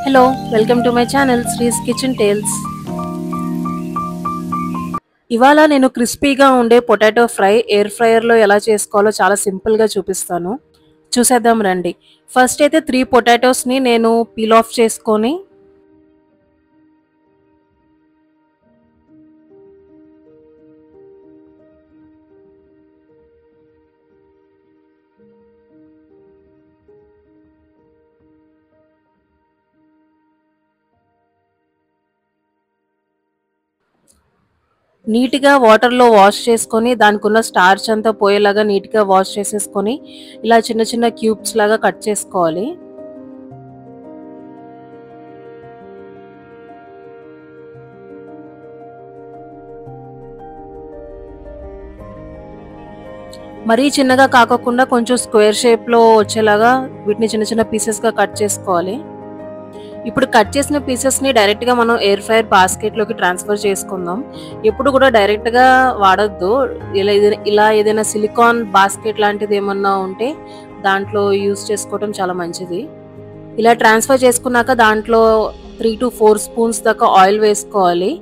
Hello welcome to my channel Sri's kitchen tales. ఇవాళ నేను క్రిస్పీగా ఉండే పొటాటో ఫ్రై ఎయిర్ ఫ్రైయర్లో ఎలా చేసుకోవాలో చాలా సింపుల్గా చూపిస్తాను. చూసేద్దాం రండి. ఫస్ట్ అయితే 3 పొటాటోస్ని నేను పీల్ ఆఫ్ చేసుకొని నీట్గా వాటర్లో వాష్ చేసుకొని దానికి ఉన్న స్టార్చ్ అంతా పోయేలాగా నీట్గా వాష్ చేసేసుకొని ఇలా చిన్న చిన్న క్యూబ్స్ లాగా కట్ చేసుకోవాలి. మరీ చిన్నగా కాకుండా కొంచెం స్క్వేర్ షేప్లో వచ్చేలాగా వీటిని చిన్న చిన్న పీసెస్గా కట్ చేసుకోవాలి. ఇప్పుడు కట్ చేసిన పీసెస్ని డైరెక్ట్గా మనం ఎయిర్ ఫ్రైయర్ బాస్కెట్లోకి ట్రాన్స్ఫర్ చేసుకుందాం. ఎప్పుడు కూడా డైరెక్ట్గా వాడొద్దు. ఇలా ఏదైనా సిలికాన్ బాస్కెట్ లాంటిది ఏమన్నా ఉంటే దాంట్లో యూస్ చేసుకోవడం చాలా మంచిది. ఇలా ట్రాన్స్ఫర్ చేసుకున్నాక దాంట్లో 3 to 4 స్పూన్స్ దాకా ఆయిల్ వేసుకోవాలి.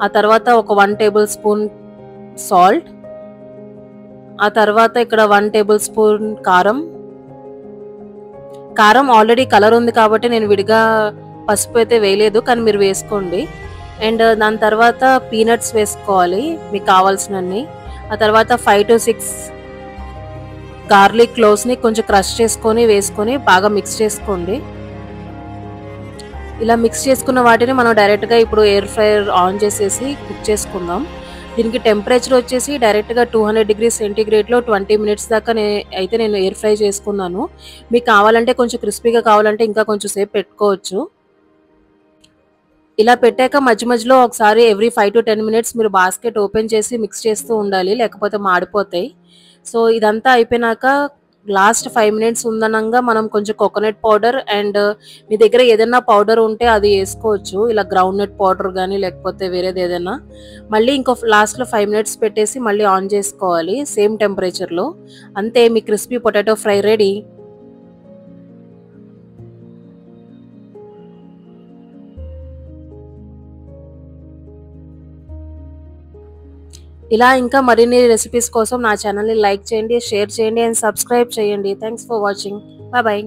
ఆ తర్వాత ఒక 1 టేబుల్ స్పూన్ సాల్ట్, ఆ తర్వాత ఇక్కడ 1 టేబుల్ స్పూన్ కారం ఆల్రెడీ కలర్ ఉంది కాబట్టి నేను విడిగా పసుపు అయితే వేయలేదు, కానీ మీరు వేసుకోండి. అండ్ దాని తర్వాత పీనట్స్ వేసుకోవాలి మీకు కావాల్సినన్ని. ఆ తర్వాత 5 to 6 గార్లిక్ క్లోవ్స్ని కొంచెం క్రష్ చేసుకొని వేసుకొని బాగా మిక్స్ చేసుకోండి. ఇలా మిక్స్ చేసుకున్న వాటిని మనం డైరెక్ట్గా ఇప్పుడు ఎయిర్ ఫ్రైయర్ ఆన్ చేసేసి కుక్ చేసుకుందాం. దీనికి టెంపరేచర్ వచ్చేసి డైరెక్ట్గా 200 degrees సెంటీగ్రేడ్లో 20 minutes దాకా అయితే నేను ఎయిర్ ఫ్రై చేసుకున్నాను. మీకు కావాలంటే కొంచెం క్రిస్పీగా కావాలంటే ఇంకా కొంచెం సేపు పెట్టుకోవచ్చు. ఇలా పెట్టాక మధ్య మధ్యలో ఒకసారి ఎవ్రీ 5 to 10 minutes మీరు బాస్కెట్ ఓపెన్ చేసి మిక్స్ చేస్తూ ఉండాలి, లేకపోతే మాడిపోతాయి. సో ఇదంతా అయిపోయినాక లాస్ట్ 5 minutes ఉందనంగా మనం కొంచెం కోకోనట్ పౌడర్ అండ్ మీ దగ్గర ఏదైనా పౌడర్ ఉంటే అది వేసుకోవచ్చు. ఇలా గ్రౌండ్ నట్ పౌడర్ కానీ లేకపోతే వేరేది ఏదైనా. మళ్ళీ ఇంకో లాస్ట్లో 5 minutes పెట్టేసి మళ్ళీ ఆన్ చేసుకోవాలి సేమ్ టెంపరేచర్లో. అంతే, మీ క్రిస్పీ పొటాటో ఫ్రై రెడీ. ఇలా ఇంకా మరిన్ని రెసిపీస్ కోసం నా ఛానల్ని లైక్ చేయండి, షేర్ చేయండి అండ్ సబ్స్క్రైబ్ చేయండి. Thanks for watching. Bye bye.